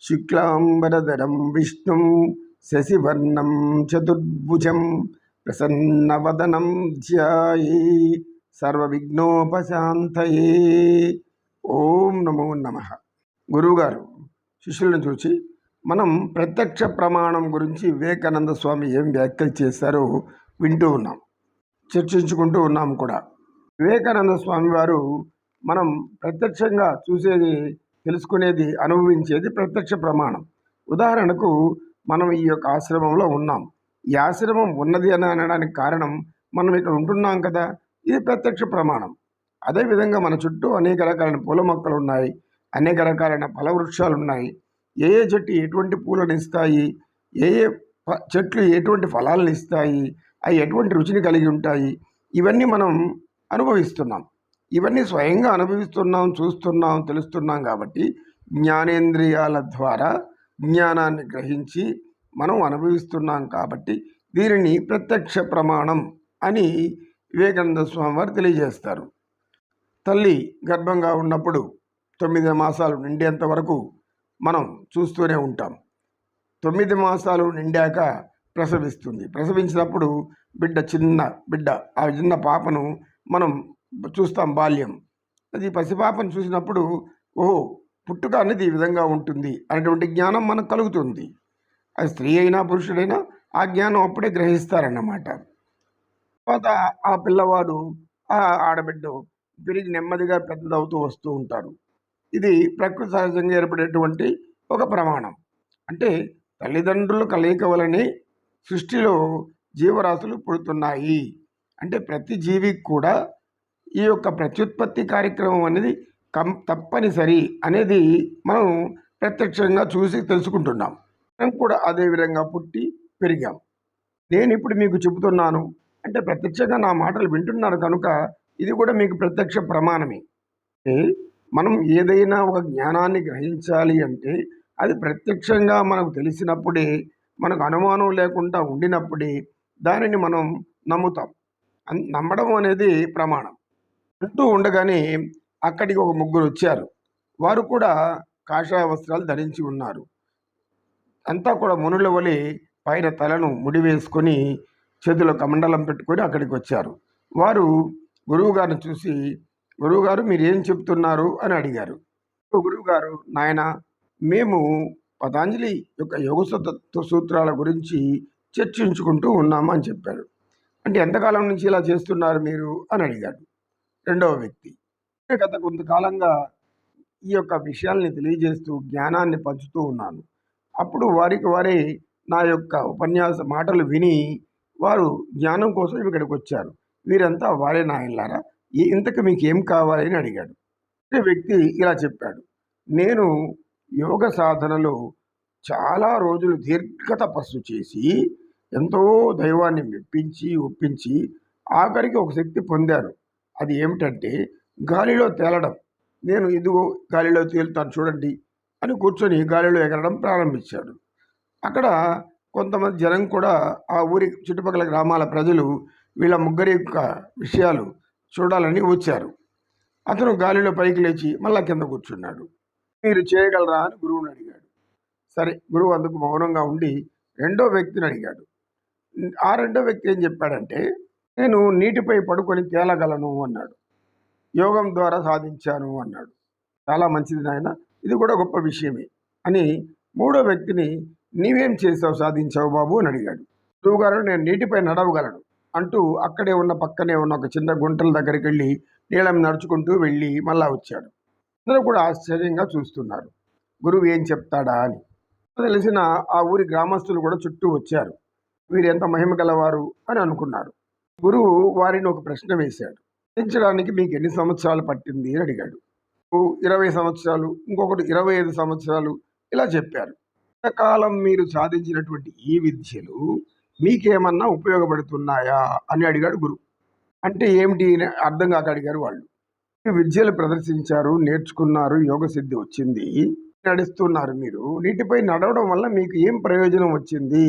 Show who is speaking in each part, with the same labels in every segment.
Speaker 1: శుక్లాంబరధరం విష్ణుం శశివర్ణం చతుర్భుజం ప్రసన్నవదనం ధ్యాయే సర్వవిఘ్నోపశాంతయే. ఓం నమో నమః. గురువుగారు శిష్యులను చూసి మనం ప్రత్యక్ష ప్రమాణం గురించి వివేకానంద స్వామి ఏం వ్యాఖ్యలు చేశారో వింటూ ఉన్నాం, చర్చించుకుంటూ ఉన్నాం కూడా. వివేకానంద స్వామి వారు మనం ప్రత్యక్షంగా చూసేది, తెలుసుకునేది, అనుభవించేది ప్రత్యక్ష ప్రమాణం. ఉదాహరణకు మనం ఈ యొక్క ఆశ్రమంలో ఉన్నాం. ఈ ఆశ్రమం ఉన్నది అని అనడానికి కారణం మనం ఇక్కడ ఉంటున్నాం కదా, ఇది ప్రత్యక్ష ప్రమాణం. అదేవిధంగా మన చుట్టూ అనేక రకాలైన పూల మొక్కలు ఉన్నాయి, అనేక రకాలైన ఫల వృక్షాలు ఉన్నాయి. ఏ ఏ చెట్టు ఎటువంటి పూలను ఇస్తాయి, ఏ ఏ చెట్లు ఎటువంటి ఫలాలను ఇస్తాయి, అవి ఎటువంటి రుచిని కలిగి ఉంటాయి, ఇవన్నీ మనం అనుభవిస్తున్నాం. ఇవన్నీ స్వయంగా అనుభవిస్తున్నాం, చూస్తున్నాం, తెలుస్తున్నాం. కాబట్టి జ్ఞానేంద్రియాల ద్వారా జ్ఞానాన్ని గ్రహించి మనం అనుభవిస్తున్నాం. కాబట్టి దీనిని ప్రత్యక్ష ప్రమాణం అని వివేకానంద స్వామి వారు తెలియజేస్తారు. తల్లి గర్భంగా ఉన్నప్పుడు 9 మాసాలు నిండేంత వరకు మనం చూస్తూనే ఉంటాం. 9 మాసాలు నిండాక ప్రసవిస్తుంది. ప్రసవించినప్పుడు చిన్న బిడ్డ, ఆ చిన్న పాపను మనం చూస్తాం. బాల్యం, అది పసిపాపను చూసినప్పుడు ఓహో, పుట్టుక అనేది ఈ విధంగా ఉంటుంది అనేటువంటి జ్ఞానం మనకు కలుగుతుంది. అది స్త్రీ అయినా పురుషుడైనా ఆ జ్ఞానం అప్పుడే గ్రహిస్తారన్నమాట. తర్వాత ఆ పిల్లవాడు, ఆ ఆడబిడ్డ పెరిగి నెమ్మదిగా పెద్దదవుతూ వస్తూ ఉంటారు. ఇది ప్రకృతి సహజంగా ఏర్పడేటువంటి ఒక ప్రమాణం. అంటే తల్లిదండ్రుల కలయిక వలనే సృష్టిలో జీవరాశులు పుడుతున్నాయి. అంటే ప్రతి జీవికి కూడా ఈ యొక్క ప్రత్యుత్పత్తి కార్యక్రమం అనేది తప్పనిసరి అనేది మనం ప్రత్యక్షంగా చూసి తెలుసుకుంటున్నాం. మనం కూడా అదే విధంగా పుట్టి పెరిగాం. నేను ఇప్పుడు మీకు చెబుతున్నాను అంటే ప్రత్యక్షంగా నా మాటలు వింటున్నారు కనుక ఇది కూడా మీకు ప్రత్యక్ష ప్రమాణమే. అంటే మనం ఏదైనా ఒక జ్ఞానాన్ని గ్రహించాలి అంటే అది ప్రత్యక్షంగా మనకు తెలిసినప్పుడే, మనకు అనుమానం లేకుండా ఉండినప్పుడే దానిని మనం నమ్ముతాం. నమ్మడం అనేది ప్రమాణం. అంటూ ఉండగానే అక్కడికి ఒక ముగ్గురు వచ్చారు. వారు కూడా కాషాయ వస్త్రాలు ధరించి ఉన్నారు. అంతా కూడా మునుల వలె పైన తలను ముడివేసుకొని చేతిలో కమండలం పెట్టుకొని అక్కడికి వచ్చారు. వారు గురువుగారిని చూసి, గురువుగారు మీరేం చెప్తున్నారు అని అడిగారు. గురువుగారు, నాయన మేము పతాంజలి యొక్క యోగ సూత్రాల గురించి చర్చించుకుంటూ ఉన్నాము అని చెప్పారు. అంటే ఎంతకాలం నుంచి ఇలా చేస్తున్నారు మీరు అని అడిగాడు రెండవ వ్యక్తి. గత కొంతకాలంగా ఈ యొక్క విషయాల్ని తెలియజేస్తూ జ్ఞానాన్ని పంచుతూ ఉన్నాను. అప్పుడు వారికి వారే నా యొక్క ఉపన్యాస మాటలు విని వారు జ్ఞానం కోసం ఇక్కడికి వచ్చారు. వీరంతా వారే నాయనలారా, ఇంతకు మీకు ఏం కావాలి అని అడిగాడు. వ్యక్తి ఇలా చెప్పాడు, నేను యోగ సాధనలో చాలా రోజులు దీర్ఘ తపస్సు చేసి ఎంతో దైవాన్ని మెప్పించి ఒప్పించి ఆఖరికి ఒక శక్తి పొందాను. అది ఏమిటంటే గాలిలో తేలడం. నేను ఇదిగో గాలిలో తేలుతాను చూడండి అని కూర్చొని గాలిలో ఎగరడం ప్రారంభించాడు. అక్కడ కొంతమంది జనం కూడా, ఆ ఊరి చుట్టుపక్కల గ్రామాల ప్రజలు వీళ్ళ ముగ్గురి యొక్క విషయాలు చూడాలని వచ్చారు. అతను గాలిలో పైకి లేచి మళ్ళా కింద కూర్చున్నాడు. మీరు చేయగలరా అని గురువుని అడిగాడు. సరే, గురువు అందుకు మౌనంగా ఉండి రెండో వ్యక్తిని అడిగాడు. ఆ రెండో వ్యక్తి ఏం చెప్పాడంటే, నేను నీటిపై పడుకొని తేలగలను అన్నాడు. యోగం ద్వారా సాధించాను అన్నాడు. చాలా మంచిది నాయన, ఇది కూడా గొప్ప విషయమే అని మూడో వ్యక్తిని, నీవేం చేసావు, సాధించావు బాబు అని అడిగాడు. గురువుగారు, నేను నీటిపై నడవగలను అంటూ అక్కడే ఉన్న పక్కనే ఉన్న ఒక చిన్న గుంటల దగ్గరికి వెళ్ళి నీళ్ళం నడుచుకుంటూ వెళ్ళి మళ్ళా వచ్చాడు. అందరూ కూడా ఆశ్చర్యంగా చూస్తున్నారు, గురువు ఏం చెప్తాడా అని. తెలిసిన ఆ ఊరి గ్రామస్తులు కూడా చుట్టూ వచ్చారు. వీరు ఎంత మహిమ గలవారు అని అనుకున్నారు. గురువు వారిని ఒక ప్రశ్న వేశాడు. సాధించడానికి మీకు ఎన్ని సంవత్సరాలు పట్టింది అని అడిగాడు. 20 సంవత్సరాలు, ఇంకొకటి 25 సంవత్సరాలు ఇలా చెప్పారు. ఇంతకాలం మీరు సాధించినటువంటి ఈ విద్యలు మీకేమన్నా ఉపయోగపడుతున్నాయా అని అడిగాడు గురువు. అంటే ఏమిటి అర్థం కాక అడిగారు వాళ్ళు. విద్యలు ప్రదర్శించారు, నేర్చుకున్నారు, యోగ సిద్ధి వచ్చింది, నడుస్తున్నారు. మీరు నీటిపై నడవడం వల్ల మీకు ఏం ప్రయోజనం వచ్చింది?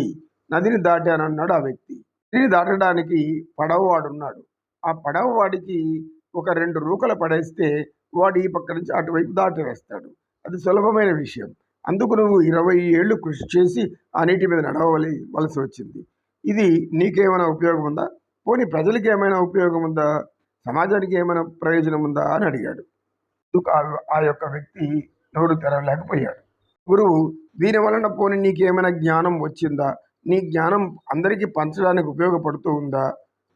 Speaker 1: నదిని దాటానన్నాడు ఆ వ్యక్తి. నదిని దాటడానికి పడవవాడున్నాడు. ఆ పడవవాడికి ఒక 2 రూకలు పడేస్తే వాడు ఈ పక్క నుంచి అటువైపు దాటి వేస్తాడు. అది సులభమైన విషయం. అందుకు నువ్వు 20 ఏళ్ళు కృషి చేసి ఆ నీటి మీద నడవవలసి వచ్చింది. ఇది నీకేమైనా ఉపయోగం ఉందా? పోనీ ప్రజలకి ఏమైనా ఉపయోగం ఉందా? సమాజానికి ఏమైనా ప్రయోజనం ఉందా అని అడిగాడు. అందుకు ఆ యొక్క వ్యక్తి నోరు తెరవలేకపోయాడు. గురువు, దీని వలన పోనీ నీకేమైనా జ్ఞానం వచ్చిందా? నీ జ్ఞానం అందరికీ పంచడానికి ఉపయోగపడుతూ ఉందా?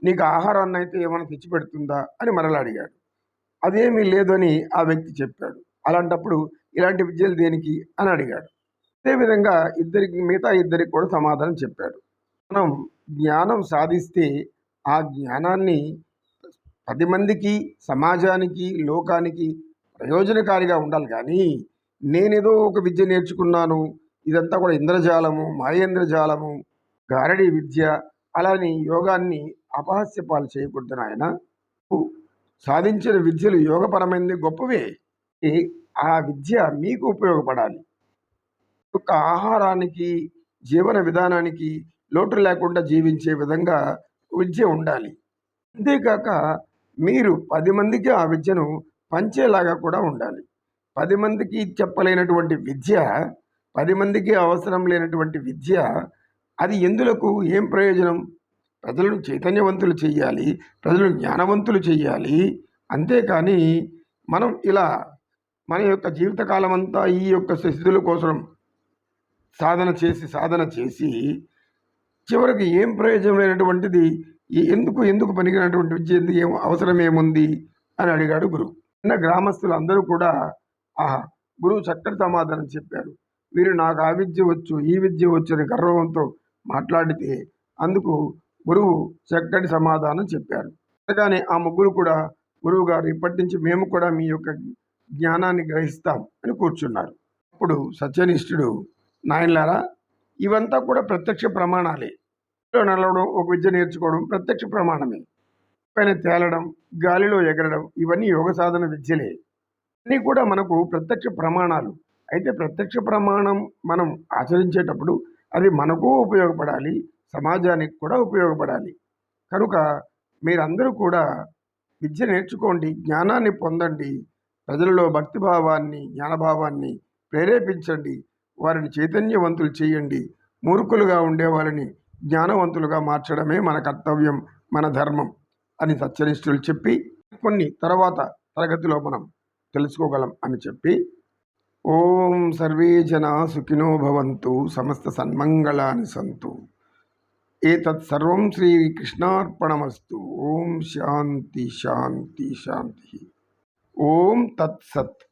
Speaker 1: నీకు ఆహారాన్ని అయితే ఏమైనా తెచ్చిపెడుతుందా అని మరలా అడిగాడు. అదేమీ లేదని ఆ వ్యక్తి చెప్పాడు. అలాంటప్పుడు ఇలాంటి విద్యలు దేనికి అని అడిగాడు. అదేవిధంగా మిగతా ఇద్దరికి కూడా సమాధానం చెప్పాడు. మనం జ్ఞానం సాధిస్తే ఆ జ్ఞానాన్ని 10 మందికి, సమాజానికి, లోకానికి ప్రయోజనకారిగా ఉండాలి కానీ, నేనేదో ఒక విద్య నేర్చుకున్నాను, ఇదంతా కూడా ఇంద్రజాలము, మాయేంద్రజాలము, గారడీ విద్య అలాని యోగాన్ని అపహాస్య పాలు చేయకూడదు నాయన. సాధించిన విద్యలు యోగపరమైనది గొప్పవే. ఆ విద్య మీకు ఉపయోగపడాలి. యొక్క ఆహారానికి, జీవన విధానానికి లోటు లేకుండా జీవించే విధంగా విద్య ఉండాలి. అంతేకాక మీరు 10 మందికి ఆ విద్యను పంచేలాగా కూడా ఉండాలి. 10 మందికి చెప్పలేనటువంటి విద్య, 10 మందికి అవసరం లేనటువంటి విద్య, అది ఎందులకు ఏం ప్రయోజనం? ప్రజలను చైతన్యవంతులు చెయ్యాలి, ప్రజలను జ్ఞానవంతులు చెయ్యాలి. అంతేకాని మనం ఇలా మన యొక్క జీవితకాలం అంతా ఈ యొక్క స్థితుల కోసం సాధన చేసి చివరికి ఏం ప్రయోజనం లేనటువంటిది, ఎందుకు పనికినటువంటి విద్య ఎందుకు అవసరం ఏముంది అని అడిగాడు గురువు. గ్రామస్తులు అందరూ కూడా గురువు చక్కటి సమాధానం చెప్పారు. వీరు నాకు ఆ విద్య వచ్చు, ఈ విద్య వచ్చు అని గర్వంతో మాట్లాడితే అందుకు గురువు చక్కటి సమాధానం చెప్పారు. అనగానే ఆ ముగ్గురు కూడా గురువు గారు, ఇప్పటి నుంచి మేము కూడా మీ యొక్క జ్ఞానాన్ని గ్రహిస్తాం అని కూర్చున్నారు. అప్పుడు సత్యనిష్ఠుడు, నాయనలారా, ఇవంతా కూడా ప్రత్యక్ష ప్రమాణాలే. నడవడం, ఒక విద్య నేర్చుకోవడం ప్రత్యక్ష ప్రమాణమే. పైన తేలడం, గాలిలో ఎగరడం, ఇవన్నీ యోగ సాధన విద్యలే. అన్నీ కూడా మనకు ప్రత్యక్ష ప్రమాణాలు. అయితే ప్రత్యక్ష ప్రమాణం మనం ఆచరించేటప్పుడు అది మనకు ఉపయోగపడాలి, సమాజానికి కూడా ఉపయోగపడాలి. కనుక మీరందరూ కూడా విద్య నేర్చుకోండి, జ్ఞానాన్ని పొందండి, ప్రజలలో భక్తిభావాన్ని, జ్ఞానభావాన్ని ప్రేరేపించండి, వారిని చైతన్యవంతులు చేయండి. మూర్ఖులుగా ఉండే వారిని జ్ఞానవంతులుగా మార్చడమే మన కర్తవ్యం, మన ధర్మం అని సత్యనిష్ఠులు చెప్పి, కొన్ని తర్వాత తరగతిలో మనం తెలుసుకోగలం అని చెప్పి, ఓం సర్వే జనా సుఖినో భవంతు, సమస్త సన్మంగళాని సంతు, ఏతత్ సర్వం శ్రీకృష్ణార్పణమస్తు. ఓం శాంతి శాంతి శాంతి. ఓం తత్సత్.